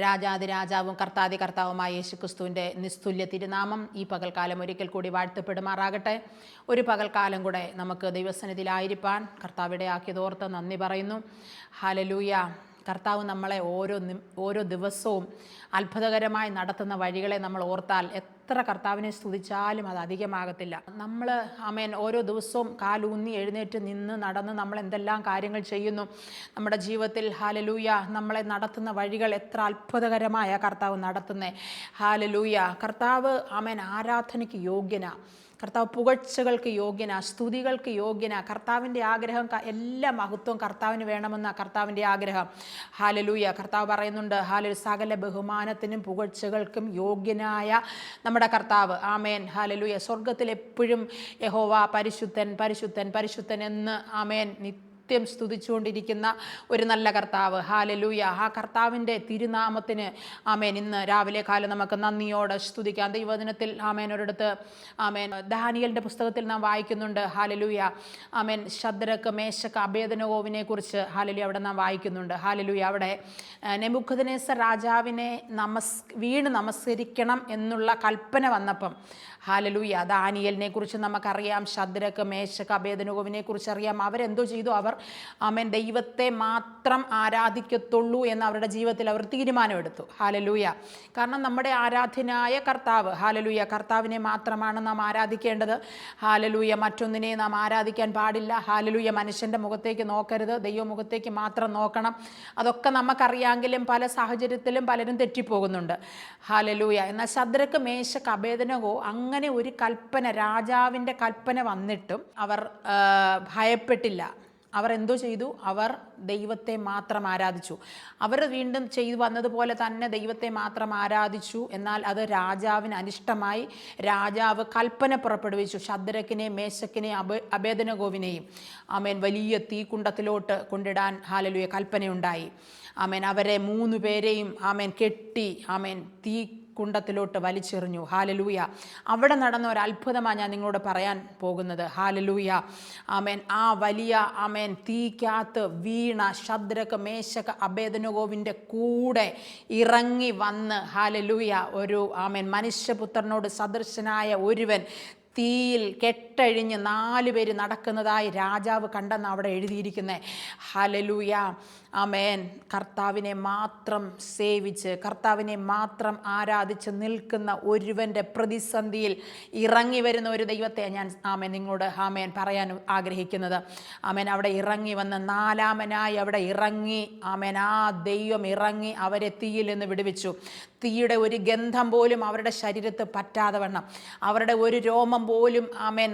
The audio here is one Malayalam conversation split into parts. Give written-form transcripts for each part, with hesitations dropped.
രാജാതിരാജാവും കർത്താതി കർത്താവുമായ യേശുക്രിസ്തുവിൻ്റെ നിസ്തുല്യ തിരുനാമം ഈ പകൽക്കാലം ഒരിക്കൽ കൂടി വാഴ്ത്തപ്പെടുമാറാകട്ടെ. ഒരു പകൽക്കാലം കൂടെ നമുക്ക് ദൈവസന്നിധിയിലായിരിക്കാൻ കർത്താവിടെ ആക്കിയതോർത്ത് നന്ദി പറയുന്നു. ഹല്ലേലൂയ. കർത്താവ് നമ്മളെ ഓരോ ദിവസവും അത്ഭുതകരമായി നടത്തുന്ന വഴികളെ നമ്മൾ ഓർത്താൽ എത്ര കർത്താവിനെ സ്തുതിച്ചാലും അത് അധികമാകത്തില്ല. നമ്മൾ ഓരോ ദിവസവും കാലൂന്നി എഴുന്നേറ്റ് നിന്ന് നടന്ന് നമ്മൾ എന്തെല്ലാം കാര്യങ്ങൾ ചെയ്യുന്നു നമ്മുടെ ജീവിതത്തിൽ. ഹല്ലേലൂയ. നമ്മളെ നടത്തുന്ന വഴികൾ എത്ര അത്ഭുതകരമായ കർത്താവ് നടത്തുന്നേ. ഹല്ലേലൂയ. കർത്താവ് ആരാധനയ്ക്ക് യോഗ്യനാ. കർത്താവ് പുകഴ്ചകൾക്ക് യോഗ്യന, സ്തുതികൾക്ക് യോഗ്യന. കർത്താവിൻ്റെ ആഗ്രഹം എല്ലാ മഹത്വം കർത്താവിന് വേണമെന്ന കർത്താവിൻ്റെ ആഗ്രഹം. ഹല്ലേലൂയ. കർത്താവ് പറയുന്നുണ്ട്, സകല ബഹുമാനത്തിനും പുകഴ്ചകൾക്കും യോഗ്യനായ നമ്മുടെ കർത്താവ്. ആമേൻ. ഹല്ലേലൂയ. സ്വർഗത്തിൽ എപ്പോഴും യഹോവ പരിശുദ്ധൻ പരിശുദ്ധൻ പരിശുദ്ധൻ എന്ന് നിത്യം സ്തുതിച്ചുകൊണ്ടിരിക്കുന്ന ഒരു നല്ല കർത്താവ്. ഹല്ലേലൂയ. ആ കർത്താവിൻ്റെ തിരുനാമത്തിന് ഇന്ന് രാവിലെ കാലം നമുക്ക് നന്ദിയോടെ സ്തുതിക്കാം. ദൈവവചനത്തിൽ ഒരിടത്ത് ദാനിയേലിൻ്റെ പുസ്തകത്തിൽ നാം വായിക്കുന്നുണ്ട്. ഹല്ലേലൂയ. ശദ്രക്ക്, മേശക്ക്, അബേദ്നെഗോവിനെ കുറിച്ച് ഹല്ലേലൂയ അവിടെ നാം വായിക്കുന്നുണ്ട്. ഹല്ലേലൂയ. അവിടെ നെബൂഖദ്നേസർ രാജാവിനെ വീണ് നമസ്കരിക്കണം എന്നുള്ള കൽപ്പന വന്നപ്പം ഹല്ലേലൂയ ദാനിയേലിനെ കുറിച്ച് നമുക്കറിയാം. ശദ്രക്ക്, മേശക്ക്, അബേദ്നെഗോവിനെ കുറിച്ച് അറിയാം. അവരെന്തോ ചെയ്തു? അവർ ദൈവത്തെ മാത്രം ആരാധിക്കത്തുള്ളൂ എന്ന് അവരുടെ ജീവിതത്തിൽ അവർ തീരുമാനമെടുത്തു. ഹല്ലേലൂയ. കാരണം നമ്മുടെ ആരാധ്യനായ കർത്താവ്, ഹല്ലേലൂയ, കർത്താവിനെ മാത്രമാണ് നാം ആരാധിക്കേണ്ടത്. ഹല്ലേലൂയ. മറ്റൊന്നിനെ നാം ആരാധിക്കാൻ പാടില്ല. ഹല്ലേലൂയ. മനുഷ്യൻ്റെ മുഖത്തേക്ക് നോക്കരുത്, ദൈവമുഖത്തേക്ക് മാത്രം നോക്കണം. അതൊക്കെ നമുക്കറിയാമെങ്കിലും പല സാഹചര്യത്തിലും പലരും തെറ്റിപ്പോകുന്നുണ്ട്. ഹല്ലേലൂയ. എന്നാൽ ശദ്രക്ക്, മേശക്ക്, അബേദ്നെഗോ അങ്ങനെ ഒരു കൽപ്പന, രാജാവിൻ്റെ കൽപ്പന വന്നിട്ടും അവർ ഭയപ്പെട്ടില്ല. അവർ എന്തോ ചെയ്തു? അവർ ദൈവത്തെ മാത്രം ആരാധിച്ചു. അവർ വീണ്ടും ചെയ്തു വന്നതുപോലെ തന്നെ ദൈവത്തെ മാത്രം ആരാധിച്ചു. എന്നാൽ അത് രാജാവിന് അനിഷ്ടമായി. രാജാവ് കൽപ്പന പുറപ്പെടുവിച്ചു. ശദ്രക്കിനെയും മേശക്കിനെയും അബേദ്നെഗോവിനെയും വലിയ തീക്കുണ്ടത്തിലോട്ട് കൊണ്ടിടാൻ ഹല്ലേലൂയ കൽപ്പനയുണ്ടായി. അവരെ 3 പേരെയും കെട്ടി തീ കുണ്ടത്തിലോട്ട് വലിച്ചെറിഞ്ഞു. ഹല്ലേലൂയ. അവിടെ നടന്ന ഒരു അത്ഭുതമാണ് ഞാൻ നിങ്ങളോട് പറയാൻ പോകുന്നത്. ഹല്ലേലൂയ. ആ വലിയ തീക്കകത്ത് വീണ ശദ്രക്ക്, മേശക്ക്, അബേദ്നെഗോവിൻ്റെ കൂടെ ഇറങ്ങി വന്ന് ഹല്ലേലൂയ ഒരു മനുഷ്യപുത്രനോട് സദൃശനായ ഒരുവൻ തീയിൽ കെട്ടഴിഞ്ഞ് 4 പേര് നടക്കുന്നതായി രാജാവ് കണ്ടെന്ന് അവിടെ എഴുതിയിരിക്കുന്നത്. ഹല്ലേലൂയ. കർത്താവിനെ മാത്രം സേവിച്ച്, കർത്താവിനെ മാത്രം ആരാധിച്ച് നിൽക്കുന്ന ഒരുവൻ്റെ പ്രതിസന്ധിയിൽ ഇറങ്ങി വരുന്ന ഒരു ദൈവത്തെ ഞാൻ നിങ്ങളോട് പറയാൻ ആഗ്രഹിക്കുന്നത്. അവിടെ ഇറങ്ങി വന്ന് 4-മനായി അവിടെ ഇറങ്ങി ആ ദൈവം ഇറങ്ങി അവരെ തീയിൽ നിന്ന് വിടുവിച്ചു. തീയുടെ ഒരു ഗന്ധം പോലും അവരുടെ ശരീരത്ത് പറ്റാതെ വണ്ണം, അവരുടെ ഒരു രോമം പോലും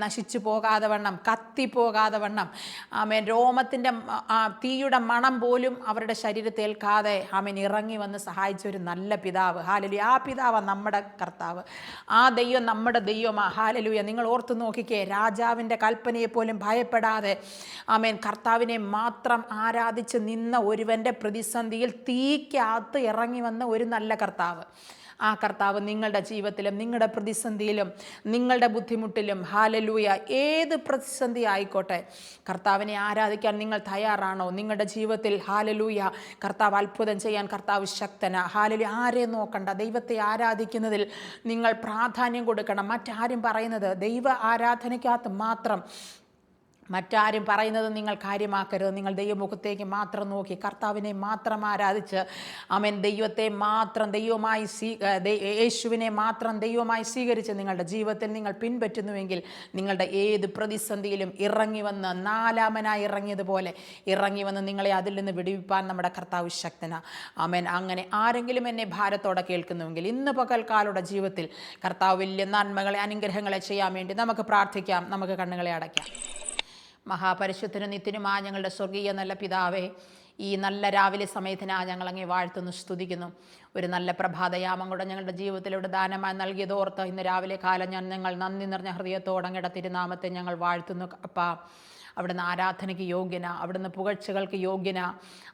നശിച്ചു പോകാതെ വണ്ണം, കത്തിപ്പോകാതെ വണ്ണം, രോമത്തിൻ്റെ തീയുടെ മണം പോലും അവരുടെ ശരീരത്തിൽ ഏൽക്കാതെ ഇറങ്ങി വന്ന് സഹായിച്ച ഒരു നല്ല പിതാവ്. ഹല്ലേലൂയ. ആ പിതാവ് നമ്മുടെ കർത്താവ്. ആ ദൈവം നമ്മുടെ ദൈവമാണ്. ഹല്ലേലൂയ. നിങ്ങൾ ഓർത്തു നോക്കിക്കേ, രാജാവിൻ്റെ കൽപ്പനയെ പോലും ഭയപ്പെടാതെ കർത്താവിനെ മാത്രം ആരാധിച്ച് നിന്ന ഒരുവൻ്റെ പ്രതിസന്ധിയിൽ തീക്കകത്ത് ഇറങ്ങി വന്ന ഒരു നല്ല കർത്താവ്. ആ കർത്താവ് നിങ്ങളുടെ ജീവിതത്തിലും നിങ്ങളുടെ പ്രതിസന്ധിയിലും നിങ്ങളുടെ ബുദ്ധിമുട്ടിലും ഹല്ലേലൂയ ഏത് പ്രതിസന്ധി ആയിക്കോട്ടെ, കർത്താവിനെ ആരാധിക്കാൻ നിങ്ങൾ തയ്യാറാണോ? നിങ്ങളുടെ ജീവിതത്തിൽ ഹല്ലേലൂയ കർത്താവ് അത്ഭുതം ചെയ്യാൻ കർത്താവ് ശക്തനാ. ഹല്ലേലൂയ. ആരെയും നോക്കണ്ട, ദൈവത്തെ ആരാധിക്കുന്നതിൽ നിങ്ങൾ പ്രാധാന്യം കൊടുക്കണം. മറ്റാരും പറയുന്നത് ദൈവ ആരാധനയ്ക്കകത്ത് മാത്രം, മറ്റാരും പറയുന്നത് നിങ്ങൾ കാര്യമാക്കരുത്. നിങ്ങൾ ദൈവമുഖത്തേക്ക് മാത്രം നോക്കി കർത്താവിനെ മാത്രം ആരാധിച്ച് ദൈവത്തെ മാത്രം ദൈവമായി യേശുവിനെ മാത്രം ദൈവമായി സ്വീകരിച്ച് നിങ്ങളുടെ ജീവിതത്തിൽ നിങ്ങൾ പിൻപറ്റുന്നുവെങ്കിൽ നിങ്ങളുടെ ഏത് പ്രതിസന്ധിയിലും ഇറങ്ങി വന്ന് 4-മനായി ഇറങ്ങിയതുപോലെ ഇറങ്ങി വന്ന് നിങ്ങളെ അതിൽ നിന്ന് വിടുവിപ്പാൻ നമ്മുടെ കർത്താവ് ശക്തനാ. അങ്ങനെ ആരെങ്കിലും എന്നെ ഭാരത്തോടെ കേൾക്കുന്നുവെങ്കിൽ ഇന്ന് പകൽക്കാലയുടെ ജീവിതത്തിൽ കർത്താവ് വലിയ നന്മകളെ, അനുഗ്രഹങ്ങളെ ചെയ്യാൻ വേണ്ടി നമുക്ക് പ്രാർത്ഥിക്കാം. നമുക്ക് കണ്ണുകളെ അടയ്ക്കാം. മഹാപരിശുദ്ധനും നിത്യനുമായ ഞങ്ങളുടെ സ്വർഗീയ നല്ല പിതാവേ, ഈ നല്ല രാവിലെ സമയത്തിനാ ഞങ്ങളങ്ങേ വാഴ്ത്തുന്നു, സ്തുതിക്കുന്നു. ഒരു നല്ല പ്രഭാതയാമം കൂടെ ഞങ്ങളുടെ ജീവിതത്തിലൂടെ ദാനമായി നൽകിയതോർത്ത് ഇന്ന് രാവിലെ കാലം ഞങ്ങൾ നന്ദി നിറഞ്ഞ ഹൃദയത്തോടെ അങ്ങയുടെ തിരുനാമത്തെ ഞങ്ങൾ വാഴ്ത്തുന്നു. അപ്പാ അവിടുന്ന് ആരാധനയ്ക്ക് യോഗ്യന, അവിടുന്ന് പുകഴ്ചകൾക്ക് യോഗ്യന,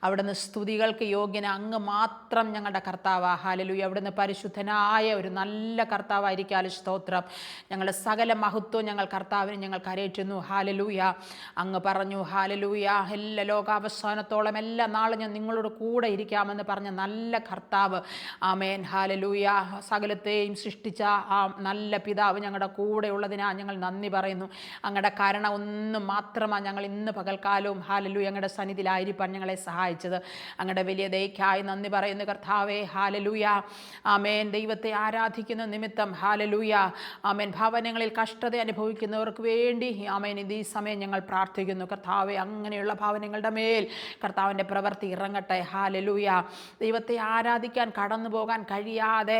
അവിടുന്ന് സ്തുതികൾക്ക് യോഗ്യന. അങ്ങ് മാത്രം ഞങ്ങളുടെ കർത്താവ്. ഹല്ലേലൂയ. അവിടുന്ന് പരിശുദ്ധനായ ഒരു നല്ല കർത്താവായിരിക്കാലും സ്തോത്രം. ഞങ്ങളുടെ സകല മഹത്വം ഞങ്ങൾ കർത്താവിന് ഞങ്ങൾ കരയറ്റുന്നു. ഹല്ലേലൂയ. അങ്ങ് പറഞ്ഞു, ഹല്ലേലൂയ, എല്ലാ ലോകാവസാനത്തോളം എല്ലാ നാളും ഞാൻ നിങ്ങളോട് കൂടെ ഇരിക്കാമെന്ന് പറഞ്ഞ നല്ല കർത്താവ്. ആമേൻ. ഹല്ലേലൂയ. സകലത്തെയും സൃഷ്ടിച്ച ആ നല്ല പിതാവ് ഞങ്ങളുടെ കൂടെ ഉള്ളതിനാ ഞങ്ങൾ നന്ദി പറയുന്നു. അങ്ങയുടെ കരുണ ഒന്നും മാത്രമാണ് ഞങ്ങൾ ഇന്ന് പകൽക്കാലവും ഹല്ലേലൂയ ഞങ്ങളുടെ സന്നിധിയിലായിരിക്കാൻ ഞങ്ങളെ സഹായിച്ചത്. അങ്ങയുടെ വലിയ ദയയ്ക്കായി നന്ദി പറയുന്നു കർത്താവേ. ഹല്ലേലൂയ. ആമേൻ. ദൈവത്തെ ആരാധിക്കുന്ന നിമിത്തം ഹല്ലേലൂയ. ആമേൻ. ഭവനങ്ങളിൽ കഷ്ടത അനുഭവിക്കുന്നവർക്ക് വേണ്ടി ആമേൻ ഈ സമയം ഞങ്ങൾ പ്രാർത്ഥിക്കുന്നു കർത്താവേ. അങ്ങനെയുള്ള ഭവനങ്ങളുടെ മേൽ കർത്താവിൻ്റെ പ്രവൃത്തി ഇറങ്ങട്ടെ. ഹല്ലേലൂയ. ദൈവത്തെ ആരാധിക്കാൻ കടന്നു പോകാൻ കഴിയാതെ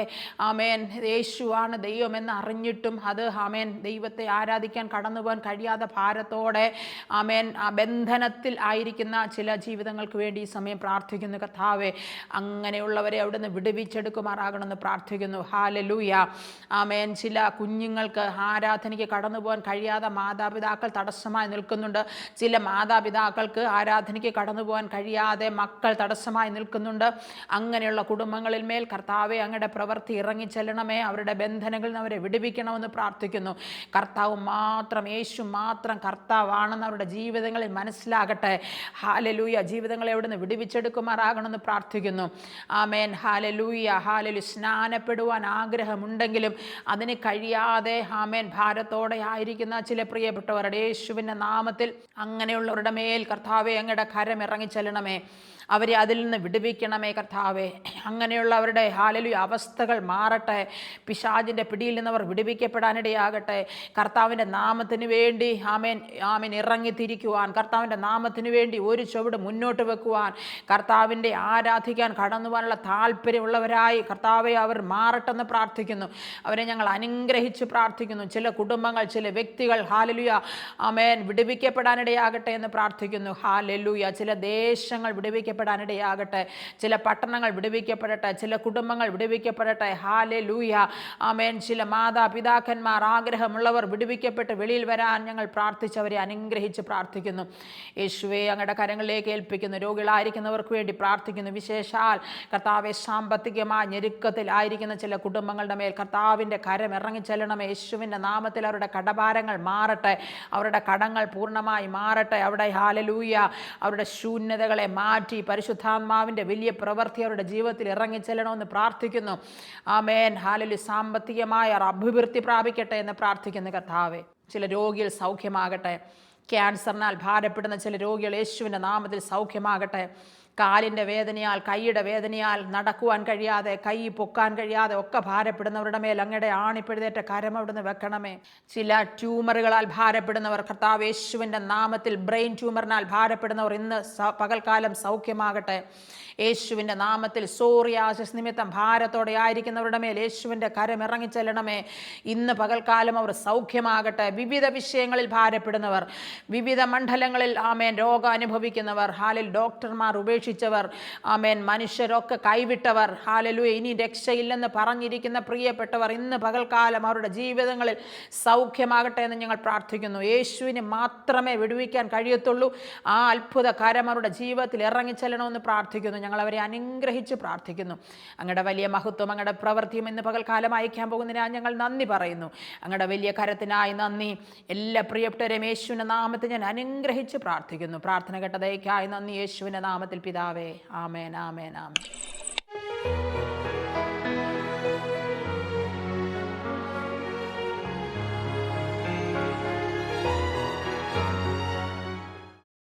ആമേൻ യേശുവാണ് ദൈവമെന്ന് അറിഞ്ഞിട്ടും അത് ആമേൻ ദൈവത്തെ ആരാധിക്കാൻ കടന്നു പോകാൻ കഴിയാതെ ഭാരത്തോടെ ആമേൻ ആ ബന്ധനത്തിൽ ആയിരിക്കുന്ന ചില ജീവിതങ്ങൾക്ക് വേണ്ടി ഈ സമയം പ്രാർത്ഥിക്കുന്നു കർത്താവേ. അങ്ങനെയുള്ളവരെ അവിടുന്ന് വിടുവിച്ചെടുക്കുമാറാകണമെന്ന് പ്രാർത്ഥിക്കുന്നു. ഹല്ലേലൂയ. ആമേൻ. ചില കുഞ്ഞുങ്ങൾക്ക് ആരാധനയ്ക്ക് കടന്നു പോകാൻ കഴിയാതെ മാതാപിതാക്കൾ തടസ്സമായി നിൽക്കുന്നുണ്ട്. ചില മാതാപിതാക്കൾക്ക് ആരാധനയ്ക്ക് കടന്നു പോകാൻ കഴിയാതെ മക്കൾ തടസ്സമായി നിൽക്കുന്നുണ്ട്. അങ്ങനെയുള്ള കുടുംബങ്ങളിൽ മേൽ കർത്താവെ അങ്ങയുടെ പ്രവൃത്തി ഇറങ്ങിച്ചെല്ലണമേ. അവരുടെ ബന്ധനങ്ങളിൽ നിന്ന് അവരെ വിടുവിക്കണമെന്ന് പ്രാർത്ഥിക്കുന്നു. കർത്താവ് മാത്രം, യേശു മാത്രം കർത്താവാണെന്ന് അവരുടെ ജീവിതങ്ങളിൽ മനസ്സിലാകട്ടെ. ഹല്ലേലൂയ. ജീവിതങ്ങളെ അവിടുന്ന് വിടുവിച്ചെടുക്കുമാറാകണമെന്ന് പ്രാർത്ഥിക്കുന്നു. ആമേൻ. ഹല്ലേലൂയ. ഹല്ലേലൂയ. സ്നാനപ്പെടുവാൻ ആഗ്രഹമുണ്ടെങ്കിലും അതിന് കഴിയാതെ ആമേൻ ഭാരത്തോടെ ആയിരിക്കുന്ന ചില പ്രിയപ്പെട്ടവരുടെ യേശുവിൻ്റെ നാമത്തിൽ അങ്ങനെയുള്ളവരുടെ മേൽ കർത്താവെ അങ്ങയുടെ കരം ഇറങ്ങിച്ചെല്ലണമേ. അവരെ അതിൽ നിന്ന് വിടുവിക്കണമേ കർത്താവേ. അങ്ങനെയുള്ളവരുടെ ഹല്ലേലൂയ അവസ്ഥകൾ മാറട്ടെ. പിശാചിൻ്റെ പിടിയിൽ നിന്നവർ വിടുവിക്കപ്പെടാനിടയാകട്ടെ. കർത്താവിൻ്റെ നാമത്തിന് വേണ്ടി ആമേൻ ആമേൻ ഇറങ്ങിത്തിരിക്കുവാൻ, കർത്താവിൻ്റെ നാമത്തിന് വേണ്ടി ഒരു ചുവട് മുന്നോട്ട് വെക്കുവാൻ, കർത്താവിൻ്റെ ആരാധിക്കാൻ കടന്നു പോകാനുള്ള താല്പര്യമുള്ളവരായി കർത്താവെ അവർ മാറട്ടെന്ന് പ്രാർത്ഥിക്കുന്നു. അവരെ ഞങ്ങൾ അനുഗ്രഹിച്ച് പ്രാർത്ഥിക്കുന്നു. ചില കുടുംബങ്ങൾ, ചില വ്യക്തികൾ ഹല്ലേലൂയ ആമേൻ വിടുവിക്കപ്പെടാനിടയാകട്ടെ എന്ന് പ്രാർത്ഥിക്കുന്നു. ഹല്ലേലൂയ. ചില ദേശങ്ങൾ വിടുവിക്കപ്പെടാനിടയാകട്ടെ. ചില പട്ടണങ്ങൾ വിടുവിക്കപ്പെടട്ടെ. ചില കുടുംബങ്ങൾ വിടുവിക്കപ്പെടട്ടെ. ഹല്ലേലൂയ. ആമേൻ. ചില മാതാപിതാക്കന്മാർ ആഗ്രഹമുള്ളവർ വിടുവിക്കപ്പെട്ട് വെളിയിൽ വരാൻ ഞങ്ങൾ പ്രാർത്ഥിച്ചവരെ അനുഗ്രഹിച്ച് പ്രാർത്ഥിക്കുന്നു. യേശുവേ അങ്ങയുടെ കരങ്ങളിലേക്ക് ഏൽപ്പിക്കുന്നു. രോഗികളായിരിക്കുന്നവർക്ക് വേണ്ടി പ്രാർത്ഥിക്കുന്നു. വിശേഷാൽ കർത്താവെ സാമ്പത്തികമായ ഞെരുക്കത്തിലായിരിക്കുന്ന ചില കുടുംബങ്ങളുടെ മേൽ കർത്താവിൻ്റെ കരം ഇറങ്ങിച്ചെല്ലണമേ. യേശുവിൻ്റെ നാമത്തിൽ അവരുടെ കടഭാരങ്ങൾ മാറട്ടെ. അവരുടെ കടങ്ങൾ പൂർണ്ണമായി മാറട്ടെ. അവിടെ ഹല്ലേലൂയ അവരുടെ ശൂന്യതകളെ മാറ്റി പരിശുദ്ധാത്മാവിൻ്റെ വലിയ പ്രവൃത്തി അവരുടെ ജീവിതത്തിൽ ഇറങ്ങിച്ചെല്ലണമെന്ന് പ്രാർത്ഥിക്കുന്നു. ആമേൻ. ഹല്ലേലൂയ. സാമ്പത്തികമായ അഭിവൃദ്ധി പ്രാപിക്കട്ടെ എന്ന് പ്രാർത്ഥിക്കുന്നു കർത്താവെ. ചില രോഗികൾ സൗഖ്യമാകട്ടെ. ക്യാൻസറിനാൽ ഭാരപ്പെടുന്ന ചില രോഗികൾ യേശുവിൻ്റെ നാമത്തിൽ സൗഖ്യമാകട്ടെ. കാലിൻ്റെ വേദനയാൽ, കൈയുടെ വേദനയാൽ നടക്കുവാൻ കഴിയാതെ, കൈ പൊക്കാൻ കഴിയാതെ ഒക്കെ ഭാരപ്പെടുന്നവരുടെ മേൽ അങ്ങയുടെ ആണിപ്പെഴുതേറ്റ കരം അവിടുന്ന് വെക്കണമേ. ചില ട്യൂമറുകളാൽ ഭാരപ്പെടുന്നവർ കർത്താവ് യേശുവിൻ്റെ നാമത്തിൽ, ബ്രെയിൻ ട്യൂമറിനാൽ ഭാരപ്പെടുന്നവർ ഇന്ന് പകൽക്കാലം സൗഖ്യമാകട്ടെ. യേശുവിൻ്റെ നാമത്തിൽ സോറിയാസിസ് നിമിത്തം ഭാരത്തോടെ ആയിരിക്കുന്നവരുടെ മേൽ യേശുവിൻ്റെ കരം ഇറങ്ങിച്ചെല്ലണമേ. ഇന്ന് പകൽക്കാലം അവർ സൗഖ്യമാകട്ടെ. വിവിധ വിഷയങ്ങളിൽ ഭാരപ്പെടുന്നവർ, വിവിധ മണ്ഡലങ്ങളിൽ ആമേൻ രോഗം അനുഭവിക്കുന്നവർ, ഹാലിൽ ഡോക്ടർമാർ ഉപേക്ഷിച്ചവർ, ആമേൻ മനുഷ്യരൊക്കെ കൈവിട്ടവർ, ഹാലലൂയ ഇനി രക്ഷയില്ലെന്ന് പറഞ്ഞിരിക്കുന്ന പ്രിയപ്പെട്ടവർ ഇന്ന് പകൽക്കാലം അവരുടെ ജീവിതങ്ങളിൽ സൗഖ്യമാകട്ടെ എന്ന് ഞങ്ങൾ പ്രാർത്ഥിക്കുന്നു. യേശുവിന് മാത്രമേ വിടുവിക്കാൻ കഴിയത്തുള്ളൂ. ആ അത്ഭുത കരം അവരുടെ ജീവിതത്തിൽ ഇറങ്ങിച്ചെല്ലണമെന്ന് പ്രാർത്ഥിക്കുന്നു. ഞങ്ങൾ അവരെ അനുഗ്രഹിച്ച് പ്രാർത്ഥിക്കുന്നു. അങ്ങയുടെ വലിയ മഹത്വം, അങ്ങയുടെ പ്രവൃത്തിയും ഇന്ന് പകൽക്കാലം അയക്കാൻ പോകുന്നതിനായി ഞങ്ങൾ നന്ദി പറയുന്നു. അങ്ങയുടെ വലിയ കരത്തിനായി നന്ദി. എല്ലാ പ്രിയപ്പെട്ടവരെയും യേശുവിൻ്റെ നാമത്തിൽ ഞാൻ അനുഗ്രഹിച്ച് പ്രാർത്ഥിക്കുന്നു. പ്രാർത്ഥന കേട്ടതയ്ക്കായി നന്ദി. യേശുവിൻ്റെ നാമത്തിൽ പിതാവേ. ആമേൻ, ആമേൻ, ആമേൻ.